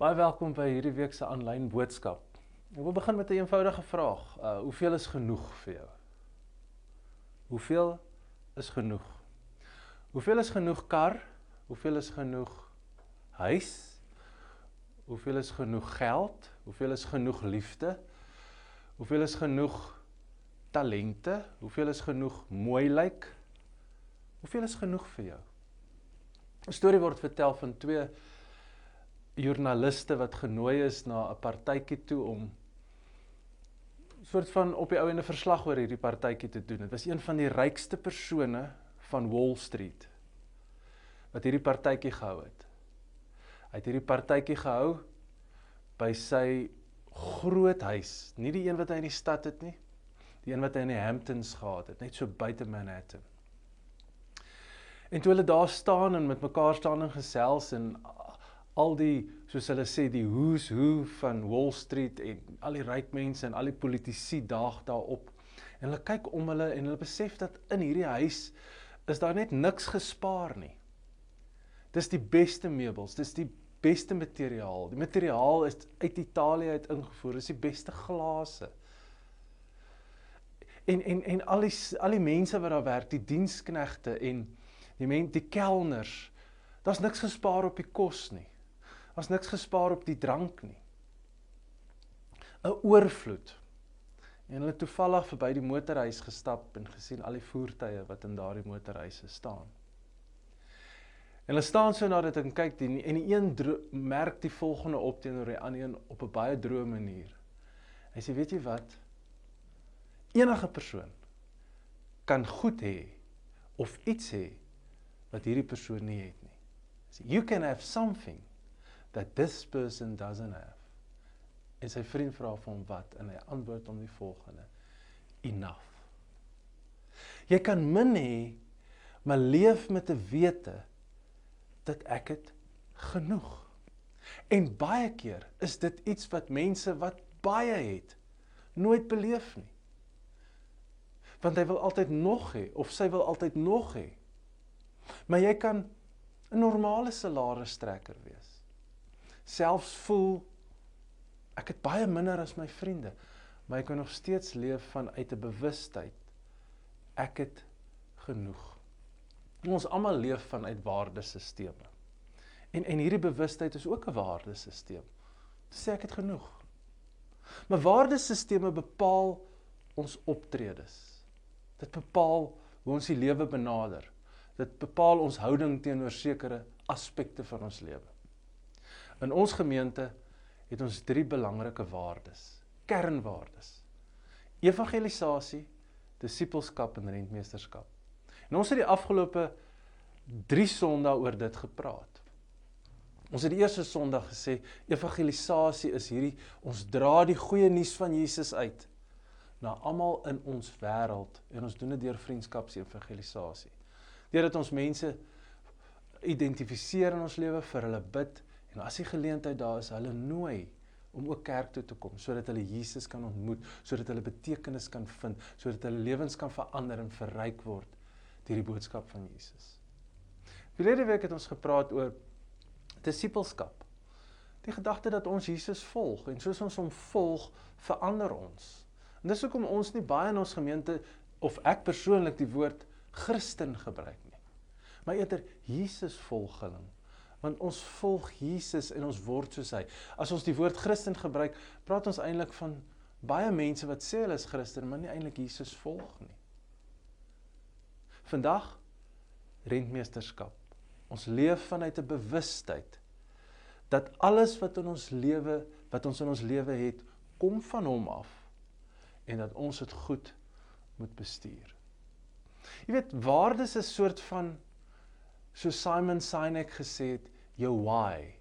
Baie welkom by hierdie week se aanlyn boodskap. Ek wil begin met 'n eenvoudige vraag. Hoeveel is genoeg vir jou? Hoeveel is genoeg? Hoeveel is genoeg kar? Hoeveel is genoeg huis? Hoeveel is genoeg geld? Hoeveel is genoeg liefde? Hoeveel is genoeg talente? Hoeveel is genoeg mooi lyk? Hoeveel is genoeg vir jou? 'n Storie word vertel van twee joernaliste wat genooi is na 'n partytjie toe om soort van op die ou ende verslag oor hierdie partytjie te doen. Dit was een van die rykste persone van Wall Street wat hierdie partytjie gehou het. Hy het hierdie partytjie gehou by sy groot huis, nie die een wat hy in die stad het nie, die een wat hy in die Hamptons gehad het, net so buite Manhattan. En toe hulle daar staan en met mekaar staan en gesels en al die, soos hulle sê, die who's who van Wall Street en al die ryk mense en al die politici daag daarop. En hulle kyk om hulle en hulle besef dat in hierdie huis is daar net niks gespaar nie. Dis die beste meubels, dis die beste materiaal. Die materiaal is uit Italië uit ingevoer, dis die beste glase. En al die mense wat daar werk, die diensknegte en die kelners, daar's niks gespaar op die kos nie. Daar's niks gespaar op die drank nie. 'n Oorvloed. En hulle het toevallig verby die motorhuis gestap en gesien al die voertuie wat in daardie motorhuise staan. En hulle staan so na dit en kyk en die een merk die volgende op teenoor die ander een op 'n baie droë manier. Hy sê, weet jy wat? Enige persoon kan goed hê of iets hê wat hierdie persoon nie het nie. So, you can have something that this person doesn't have. En sy vriend vra vir hom wat, en hy antwoord hom die volgende: enough. Jy kan min hê, maar leef met 'n wete dat ek het genoeg. En baie keer is dit iets wat mense wat baie het, nooit beleef nie. Want hy wil altyd nog hê, of sy wil altyd nog hê. Maar jy kan 'n normale salarisstrekker wees. Selfs voel, ek het baie minder as my vriende, maar ek kan nog steeds leef vanuit 'n bewustheid, ek het genoeg. Ons almal leef vanuit waardesisteme. En hierdie bewustheid is ook 'n waardesisteem. Dit sê ek het genoeg. Maar waardesisteme bepaal ons optredes. Dit bepaal hoe ons die lewe benader. Dit bepaal ons houding teenoor sekere aspekte van ons lewe. In ons gemeente het ons 3 belangrike waardes, kernwaardes: evangelisasie, disippelskap en rentmeesterskap. En ons het die afgelope 3 Sondae oor dit gepraat. Ons het die eerste Sondag gesê, evangelisasie is hierdie, ons dra die goeie nuus van Jesus uit na almal in ons wêreld, en ons doen dit deur vriendskapsevangelisasie. Deurdat ons mense identifiseer in ons lewe, vir hulle bid, en as die geleentheid daar is, hulle nooi om ook kerk toe te kom, sodat hulle Jesus kan ontmoet, sodat hulle betekenis kan vind, sodat hulle lewens kan verander en verryk word deur die boodskap van Jesus. Verlede week het ons gepraat oor disippelskap. Die gedagte dat ons Jesus volg, en soos ons hom volg, verander ons. En dis hoekom ons nie baie in ons gemeente, of ek persoonlik, die woord Christen gebruik nie, maar eerder Jesus-volgeling. Want ons volg Jesus en ons word soos hy. As ons die woord Christen gebruik, praat ons eintlik van baie mense wat sê hulle is Christen, maar nie eintlik Jesus volg nie. Vandag, rentmeesterskap. Ons leef vanuit 'n bewustheid dat alles wat ons in ons lewe het, kom van hom af, en dat ons dit goed moet bestuur. Jy weet, waardes is 'n soort van, soos Simon Sinek gesê het, your why.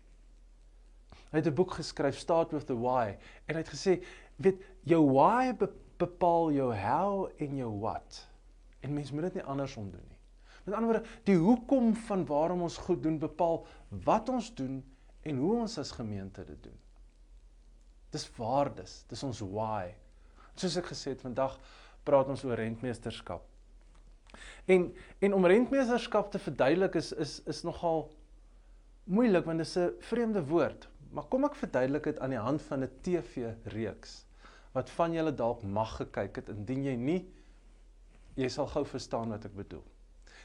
Hy het 'n boek geskryf, Start with the Why, en hy het gesê, weet, jou why bepaal jou how en jou what. En mens moet dit nie andersom doen nie. Met ander woorde, die hoekom van waarom ons goed doen, bepaal wat ons doen en hoe ons as gemeente dit doen. Dis waardes, dis ons why. Soos ek gesê het, vandag praat ons oor rentmeesterskap. En om rentmeesterskap te verduidelik is nogal moeilik, want dit is 'n vreemde woord. Maar kom ek verduidelik dit aan die hand van 'n TV-reeks, wat van julle dalk mag gekyk het, indien jy nie, jy sal gou verstaan wat ek bedoel.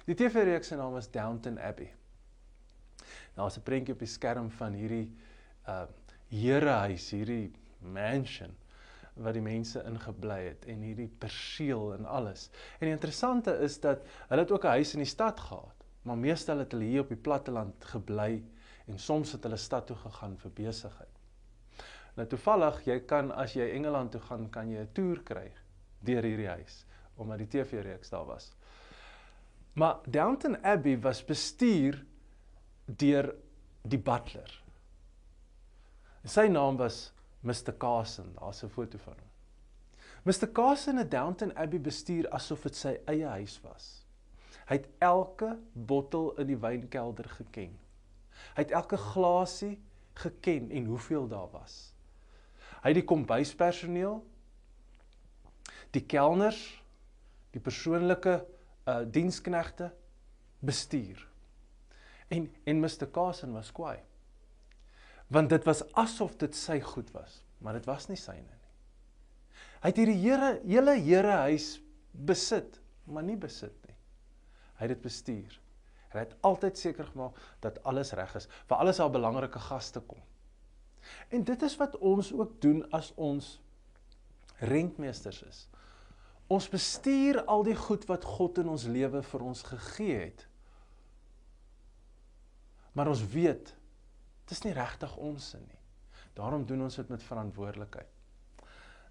Die TV-reeks se naam is Downton Abbey. Daar is 'n prentjie op die skerm van hierdie herehuis, hierdie mansion, wat die mense ingebly het, en hierdie perseel en alles. En die interessante is dat, hulle het ook 'n huis in die stad gehad, maar meestal het hulle hier op die platteland gebly, en soms het hulle stad toe gegaan vir besigheid. Nou toevallig, jy kan, as jy Engeland toe gaan, kan jy 'n toer kry, deur hierdie huis, omdat die TV-reeks daar was. Maar Downton Abbey was bestuur deur die butler. Sy naam was Mr. Carson, daar is 'n foto van hom. Mr. Carson het Downton Abbey bestuur asof dit sy eie huis was. Hy het elke bottel in die wynkelder geken. Hy het elke glasie geken en hoeveel daar was. Hy het die kombuispersoneel, die kelners, die persoonlike diensknegte bestuur. En Mr. Carson was kwaai. Want dit was asof dit sy goed was, maar dit was nie syne nie. Hy het hierdie hele herehuis besit, maar nie besit nie. Hy het dit bestuur. En hy het altyd seker gemaak dat alles reg is, vir alles al belangrike gaste kom. En dit is wat ons ook doen as ons rentmeesters is. Ons bestuur al die goed wat God in ons lewe vir ons gegee het. Maar ons weet, dit is nie regtig ons nie. Daarom doen ons dit met verantwoordelikheid.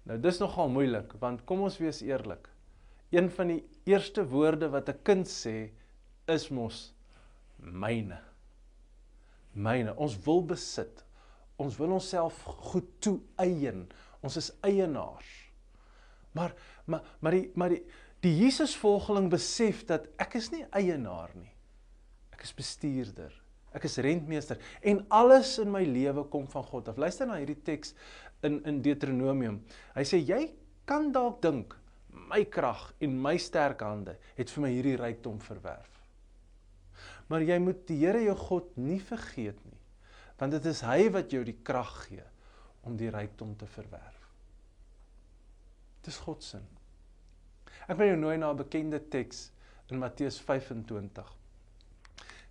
Nou, dis nogal moeilik, want kom ons wees eerlik. Een van die eerste woorde wat 'n kind sê, is mos myne. Myne. Ons wil besit. Ons wil onsself goed toe-eien. Ons is eienaars. Maar die Jesus-volgeling besef dat ek is nie eienaar nie. Ek is bestuurder. Ek is rentmeester. En alles in my lewe kom van God af. Luister na hierdie teks in Deuteronomium. Hy sê, jy kan dalk dink, my krag en my sterk hande het vir my hierdie rykdom verwerf. Maar jy moet die Here jou God nie vergeet nie, want dit is hy wat jou die krag gee om die rykdom te verwerf. Dit is God se. Ek wil jou nooi na 'n bekende teks in Matteus 25.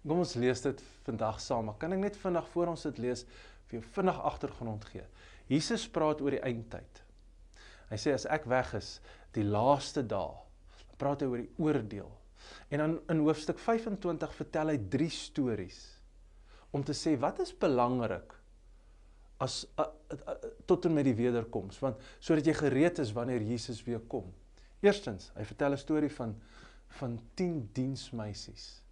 Kom ons lees dit vandag saam, maar kan ek net vinnig voor ons dit lees, vir jou vinnig agtergrond gee. Jesus praat oor die eindtyd. Hy sê, as ek weg is, die laaste dae, praat hy oor die oordeel. En dan in hoofstuk 25 vertel hy 3 stories, om te sê, wat is belangrik, tot en met die wederkoms, want sodat jy gereed is wanneer Jesus weer kom. Eerstens, hy vertel 'n storie van 10 diensmeisies.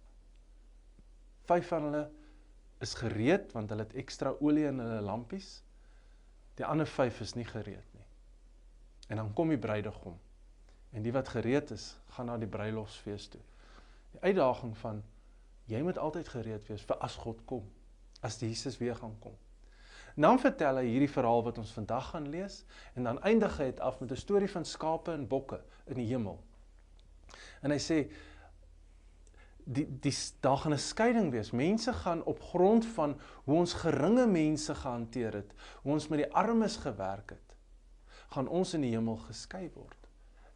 5 van hulle is gereed, want hulle het ekstra olie in hulle lampies. Die ander 5 is nie gereed nie. En dan kom die bruidegom. En die wat gereed is, gaan na die bruilofsfees toe. Die uitdaging van, jy moet altyd gereed wees vir as God kom. As Jesus weer gaan kom. En dan vertel hy hierdie verhaal wat ons vandag gaan lees. En dan eindig hy het af met 'n storie van skape en bokke in die hemel. En hy sê, daar gaan 'n skeiding wees. Mense gaan op grond van hoe ons geringe mense gehanteer het, hoe ons met die armes gewerk het, gaan ons in die hemel geskei word.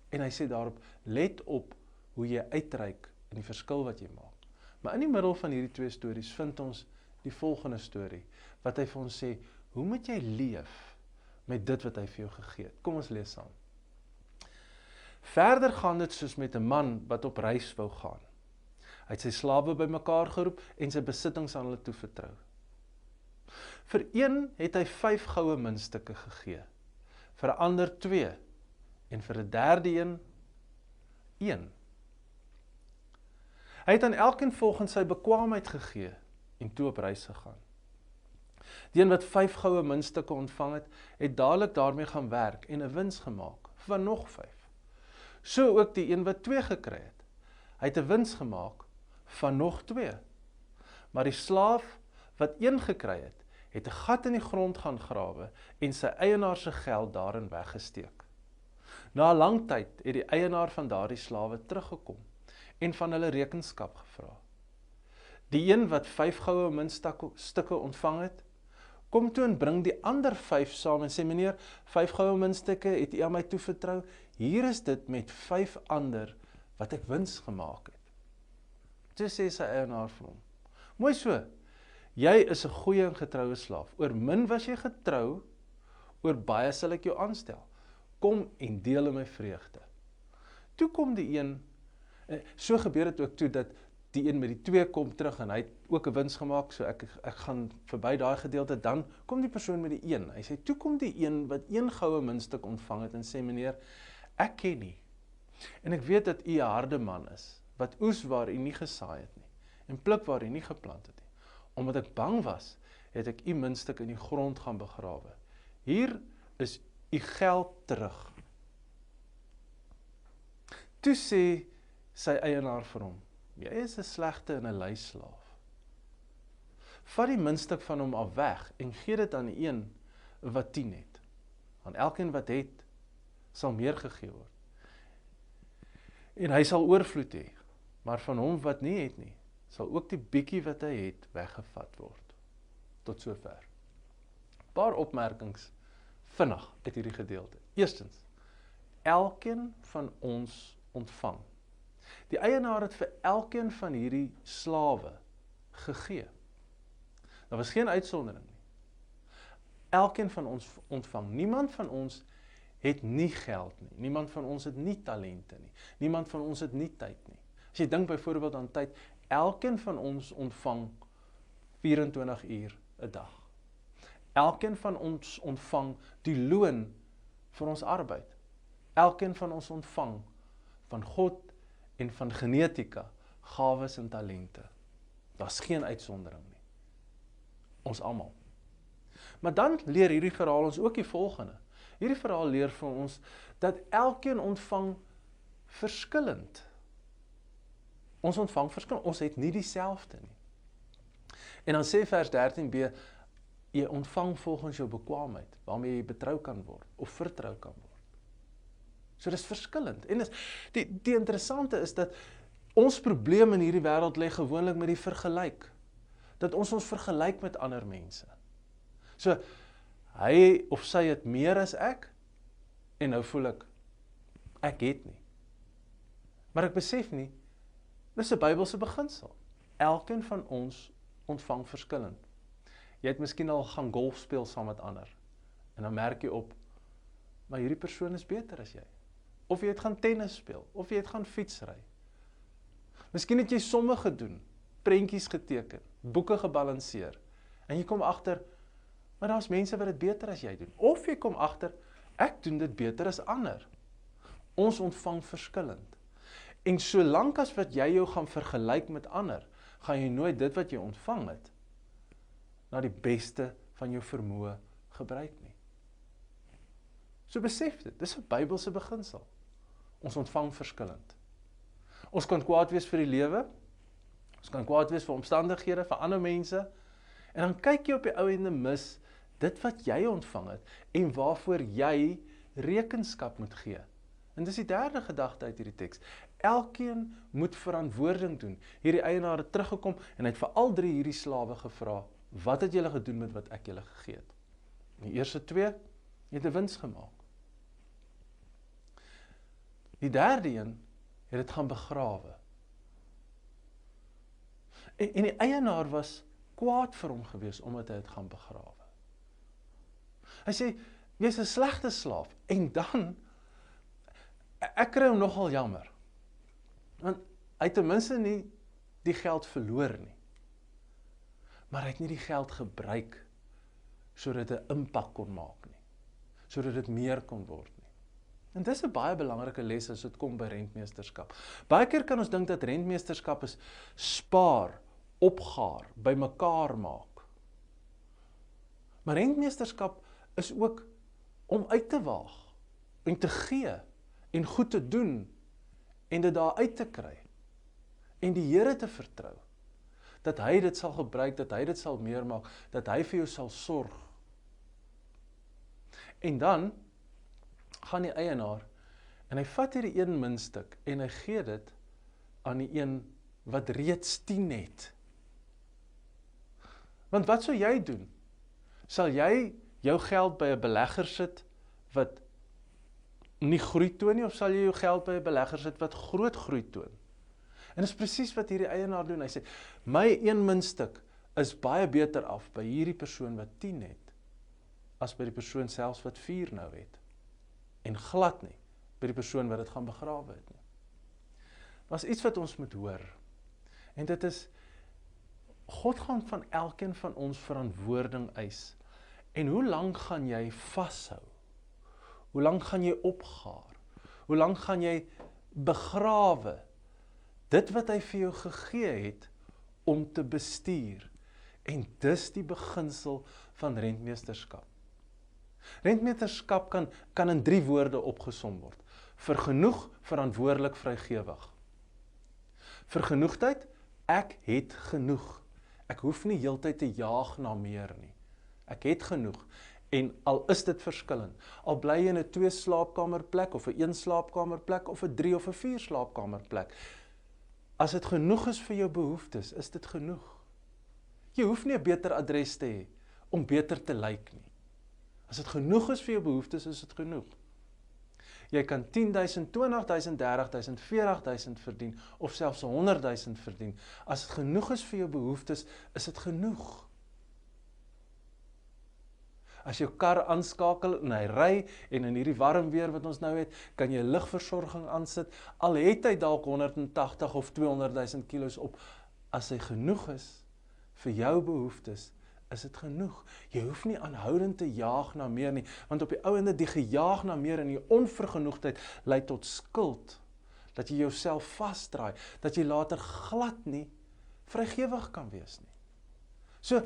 En hy sê daarop, let op hoe jy uitreik in die verskil wat jy maak. Maar in die middel van hierdie 2 stories vind ons die volgende storie, wat hy vir ons sê, hoe moet jy leef met dit wat hy vir jou gegee het? Kom ons lees saam. Verder gaan dit soos met 'n man wat op reis wou gaan. Hy het sy slawe bymekaar geroep en sy besittings aan hulle toevertrou. Vir een het hy 5 goue muntstukke gegee, vir 'n ander 2 en vir 'n derde een 1. Hy het aan elkeen volgens sy bekwaamheid gegee en toe op reis gegaan. Die een wat 5 goue muntstukke ontvang het, het dadelik daarmee gaan werk en 'n wins gemaak van nog 5. So ook die een wat 2 gekry het. Hy het 'n wins gemaak van nog 2. Maar die slaaf wat 1 gekry het, het 'n gat in die grond gaan grawe en sy eienaar se geld daarin weggesteek. Na 'n lang tyd het die eienaar van daardie slawe teruggekom en van hulle rekenskap gevra. Die een wat 5 goue muntstukke ontvang het, kom toe en bring die ander 5 saam en sê, meneer, 5 goue muntstukke het u aan my toevertrou, hier is dit met 5 ander, wat ek wins gemaak het. Toe sê sy eienaar vir hom, mooi so, jy is 'n goeie en getroue slaaf, oor min was jy getrou, oor baie sal ek jou aanstel, kom en deel in my vreugde. Toe kom die een, so gebeur het ook toe, dat die een met die 2 kom terug, en hy het ook 'n wins gemaak, so ek gaan verby daai gedeelte, dan kom die persoon met die 1, hy sê, toe kom die een, wat 1 goue muntstuk ontvang het, en sê, meneer, ek ken nie, en ek weet dat u 'n harde man is, wat oes waar u nie gesaai het nie, en pluk waar u nie geplant het nie, omdat ek bang was, het ek u muntstuk in die grond gaan begrawe. Hier is u geld terug. Toe sê sy eienaar vir hom, jy is 'n slegte en 'n lui slaaf. Vat die muntstuk van hom af weg, en gee dit aan die een, wat 10 het. Aan elkeen wat het, sal meer gegee word. En hy sal oorvloed hê, maar van hom wat nie het nie, sal ook die bietjie wat hy het, weggevat word. Tot sover. Paar opmerkings, vinnig, uit hierdie gedeelte. Eerstens, elkeen van ons ontvang. Die eienaar het vir elkeen van hierdie slawe gegee. Daar was geen uitsondering nie. Elkeen van ons ontvang. Niemand van ons het nie geld nie. Niemand van ons het nie talente nie. Niemand van ons het nie tyd nie. As jy dink byvoorbeeld aan tyd, elkeen van ons ontvang 24 uur 'n dag. Elkeen van ons ontvang die loon vir ons arbeid. Elkeen van ons ontvang van God en van genetika, gawes en talente. Daar's geen uitsondering nie. Ons almal. Maar dan leer hierdie verhaal ons ook die volgende. Hierdie verhaal leer vir ons dat elkeen ontvang verskillend. Ons ontvang verskillend, ons het nie dieselfde nie. En dan sê vers 13b, jy ontvang volgens jou bekwaamheid, waarmee jy betrou kan word, of vertrou kan word. So dis verskillend. En die interessante is dat ons probleem in hierdie wêreld lê gewoonlik met die vergelyk. Dat ons vergelyk met ander mense. So, hy of sy het meer as ek, en nou voel ek het nie. Maar ek besef nie, dis 'n Bybelse beginsel. Elkeen van ons ontvang verskillend. Jy het miskien al gaan golf speel saam met ander, en dan merk jy op, maar hierdie persoon is beter as jy. Of jy het gaan tennis speel, of jy het gaan fietsry. Miskien het jy somme gedoen, prentjies geteken, boeke gebalanseer, en jy kom agter, maar daar's mense wat dit beter as jy doen. Of jy kom agter, ek doen dit beter as ander. Ons ontvang verskillend. En solank as wat jy jou gaan vergelyk met ander, gaan jy nooit dit wat jy ontvang het, na die beste van jou vermoë gebruik nie. So besef dit, dis 'n Bybelse beginsel. Ons ontvang verskillend. Ons kan kwaad wees vir die lewe, ons kan kwaad wees vir omstandighede, vir ander mense, en dan kyk jy op die ou ende mis, dit wat jy ontvang het, en waarvoor jy rekenskap moet gee. En dis die derde gedagte uit hierdie teks. Elkeen moet verantwoording doen. Hierdie eienaar het teruggekom, en hy het vir al 3 hierdie slawe gevra, wat het julle gedoen met wat ek julle gegee het? Die eerste 2 het 'n wins gemaak. Die derde een het dit gaan begrawe. En die eienaar was kwaad vir hom gewees, omdat hy het gaan begrawe. Hy sê, jy's 'n slegte slaaf, en dan, ek kry hom nogal jammer, want hy het ten minste nie die geld verloor nie, maar hy het nie die geld gebruik, sodat dit 'n impak kon maak nie, sodat dit meer kon word nie. En dis 'n baie belangrike les as dit kom by rentmeesterskap. Baie keer kan ons dink dat rentmeesterskap is spaar, opgaar, bymekaar maak. Maar rentmeesterskap is ook om uit te waag, en te gee, en goed te doen, en dit daar uit te kry, en die Here te vertrou, dat hy dit sal gebruik, dat hy dit sal meer maak, dat hy vir jou sal sorg. En dan gaan die eienaar, en hy vat hierdie 1 muntstuk, en hy gee dit aan die een wat reeds 10 het. Want wat sou jy doen? Sal jy jou geld by 'n belegger sit wat nie groei toon nie, of sal jy jou geld by 'n belegger sit wat groot groei toon? En dis presies wat hierdie eienaar doen. Hy sê, my 1 muntstuk is baie beter af by hierdie persoon wat 10 het, as by die persoon selfs wat 4 nou het. En glad nie by die persoon wat dit gaan begrawe het nie. Was iets wat ons moet hoor. En dit is, God gaan van elkeen van ons verantwoording eis. En hoe lank gaan jy vashou? Hoe lank gaan jy opgaar? Hoe lank gaan jy begrawe? Dit wat hy vir jou gegee het om te bestuur. En dis die beginsel van rentmeesterskap. Rentmeesterskap kan in 3 woorde opgesom word. Vergenoeg, verantwoordelik, vrygewig. Vergenoegdheid, ek het genoeg. Ek hoef nie heeltyd te jaag na meer nie. Ek het genoeg. En al is dit verskillend, al bly jy in 'n 2 slaapkamerplek, of 'n 1 slaapkamerplek, of 'n 3 of 'n 4 slaapkamerplek. As dit genoeg is vir jou behoeftes, is dit genoeg. Jy hoef nie 'n beter adres te hê, om beter te lyk nie. As dit genoeg is vir jou behoeftes, is dit genoeg. Jy kan 10.000, 20.000, 30.000, 40.000 verdien, of selfs 100.000 verdien. As dit genoeg is vir jou behoeftes, is dit genoeg. As jou kar aanskakel en hy ry, en in hierdie warm weer wat ons nou het, kan jy ligversorging aansit, al het hy dalk 180 of 200.000 kilos op. As hy genoeg is vir jou behoeftes, is dit genoeg. Jy hoef nie aanhoudend te jaag na meer nie, want op die ou ende die gejaag na meer en die onvergenoegdheid lei tot skuld, dat jy jouself vasdraai, dat jy later glad nie vrygewig kan wees nie. So,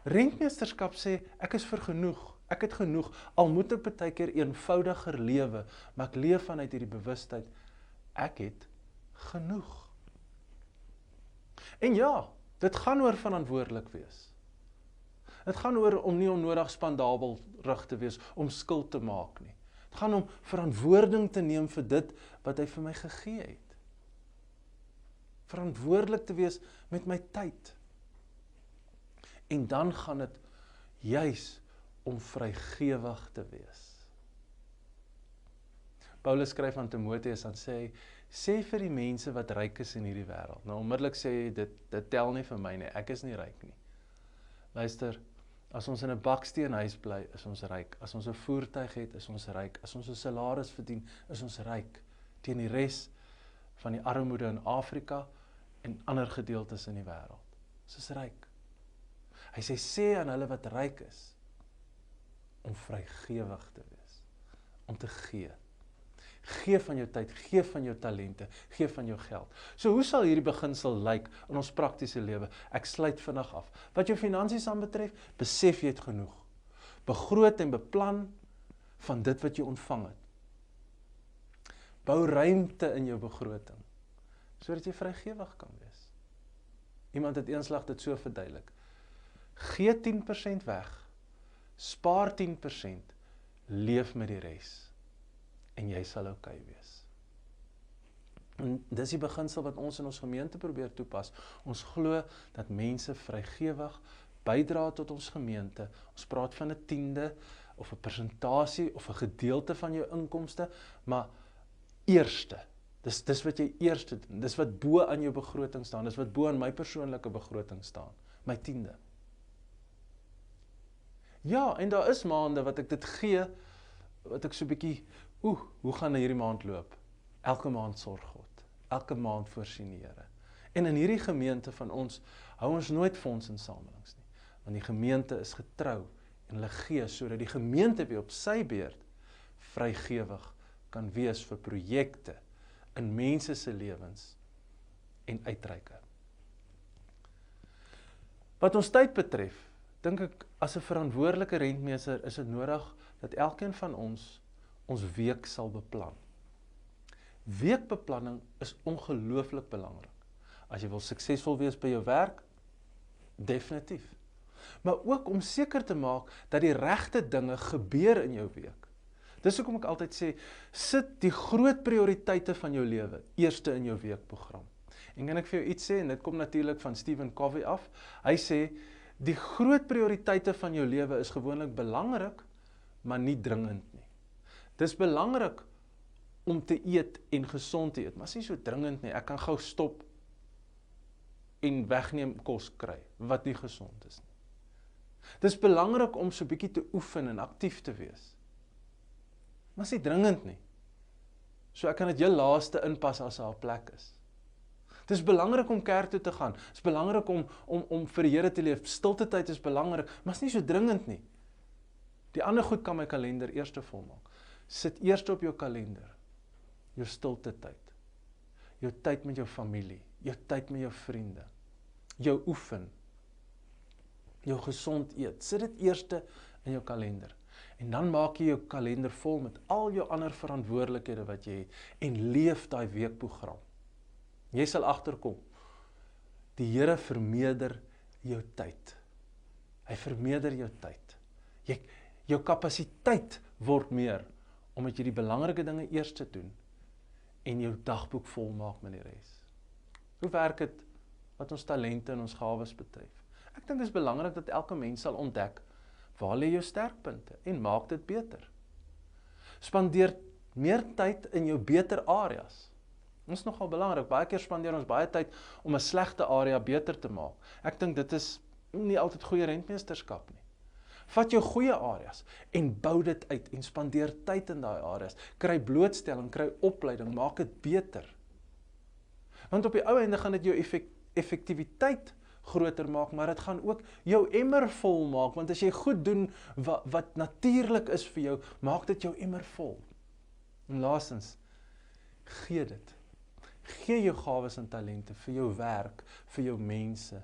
rentmeesterskap sê, ek is vergenoeg, ek het genoeg, al moet ek baie keer eenvoudiger lewe, maar ek leef vanuit hierdie bewustheid, ek het genoeg. En ja, dit gaan oor verantwoordelik wees. Dit gaan oor om nie onnodig spandabelrig te wees, om skuld te maak nie. Dit gaan om verantwoording te neem vir dit wat hy vir my gegee het. Verantwoordelik te wees met my tyd. En dan gaan dit juis om vrygewig te wees. Paulus skryf aan Timoteus, dan sê vir die mense wat ryk is in hierdie wêreld. Nou onmiddellik sê hy, dit tel nie vir my nie, ek is nie ryk nie. Luister, as ons in 'n baksteenhuis bly, is ons ryk. As ons 'n voertuig het, is ons ryk. As ons 'n salaris verdien, is ons ryk. Teen die res van die armoede in Afrika en ander gedeeltes in die wêreld. Ons is ryk. Hy sê aan hulle wat ryk is, om vrygewig te wees, om te gee. Gee van jou tyd, gee van jou talente, gee van jou geld. So hoe sal hierdie beginsel lyk in ons praktiese lewe? Ek sluit vinnig af. Wat jou finansies aanbetref, besef jy het genoeg. Begroot en beplan van dit wat jy ontvang het. Bou ruimte in jou begroting, sodat jy vrygewig kan wees. Iemand het eenslag dit so verduidelik. Gee 10% weg, spaar 10%, leef met die res, en jy sal okay wees. En dis die beginsel wat ons in ons gemeente probeer toepas. Ons glo dat mense vrygewig bydra tot ons gemeente. Ons praat van 'n 10de, of 'n persentasie, of 'n gedeelte van jou inkomste, maar eerste. Dis wat jy eerste doen. Dis wat bo aan jou begroting staan. Dis wat bo aan my persoonlike begroting staan. My 10de. Ja, en daar is maande wat ek dit gee, wat ek so 'n bietjie, hoe gaan hierdie maand loop? Elke maand sorg God. Elke maand voorsien die Here. En in hierdie gemeente van ons, hou ons nooit fondsinsamelings nie. Want die gemeente is getrou en hulle gee, sodat die gemeente weer op sy beurt vrygewig kan wees vir projekte in mense se lewens en uitreike. Wat ons tyd betref, dink ek, as 'n verantwoordelike rentmeester is dit nodig dat elkeen van ons week sal beplan. Weekbeplanning is ongelooflik belangrik. As jy wil suksesvol wees by jou werk, definitief. Maar ook om seker te maak dat die regte dinge gebeur in jou week. Dis hoekom ek altyd sê, sit die groot prioriteite van jou lewe eerste in jou weekprogram. En kan ek vir jou iets sê, en dit kom natuurlik van Stephen Covey af, hy sê, Die groot prioriteite van jou lewe is gewoonlik belangrik, maar nie dringend nie. Dis belangrik om te eet en gesond te eet, maar is nie so dringend nie. Ek kan gou stop en wegneem kos kry, wat nie gesond is nie. Dis belangrik om so 'n bietjie te oefen en aktief te wees, maar is nie dringend nie. So ek kan dit heel laaste inpas as daar 'n plek is. Dit is belangrik om kerk toe te gaan. Dit is belangrik om vir die Here te leef. Stilte tyd is belangrik, maar is nie so dringend nie. Die ander goed kan my kalender eers volmaak. Sit eers op jou kalender jou stilte tyd. Jou tyd met jou familie, jou tyd met jou vriende, jou oefen, jou gesond eet. Sit dit eers in jou kalender. En dan maak jy jou kalender vol met al jou ander verantwoordelikhede wat jy het en leef daai weekprogram. Jy sal agterkom. Die Here vermeerder jou tyd. Hy vermeerder jou tyd. Jou kapasiteit word meer omdat jy die belangrike dinge eers te doen en jou dagboek vol maak met die res. Hoe werk dit wat ons talente en ons gawes betref? Ek dink dit is belangrik dat elke mens sal ontdek waar lê jou sterkpunte en maak dit beter. Spandeer meer tyd in jou beter areas. Dit is nogal belangrik. Baie keer spandeer ons baie tyd om 'n slegte area beter te maak. Ek dink dit is nie altyd goeie rentmeesterskap nie. Vat jou goeie areas en bou dit uit en spandeer tyd in daai areas. Kry blootstelling, kry opleiding, maak dit beter. Want op die ou ende gaan dit jou effektiwiteit groter maak, maar dit gaan ook jou emmer vol maak, want as jy goed doen wat natuurlik is vir jou, maak dit jou emmer vol. En laastens, gee dit. Gee jou gawes en talente vir jou werk, vir jou mense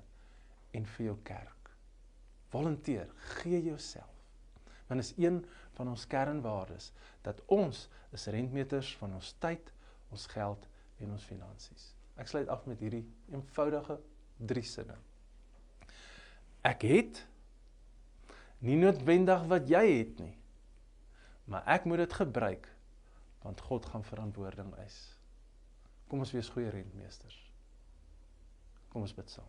en vir jou kerk. Volunteer, gee jouself. Want is een van ons kernwaardes, dat ons is rentmeters van ons tyd, ons geld en ons finansies. Ek sluit af met hierdie eenvoudige 3 sinne. Ek het nie noodwendig wat jy het nie, maar ek moet dit gebruik, want God gaan verantwoording eis. Kom ons wees goeie rentmeesters. Kom ons bid saam.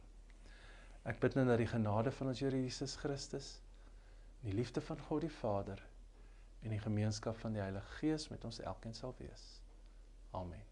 Ek bid nou dat die genade van ons Here Jesus Christus, die liefde van God die Vader en die gemeenskap van die Heilige Gees met ons elkeen sal wees. Amen.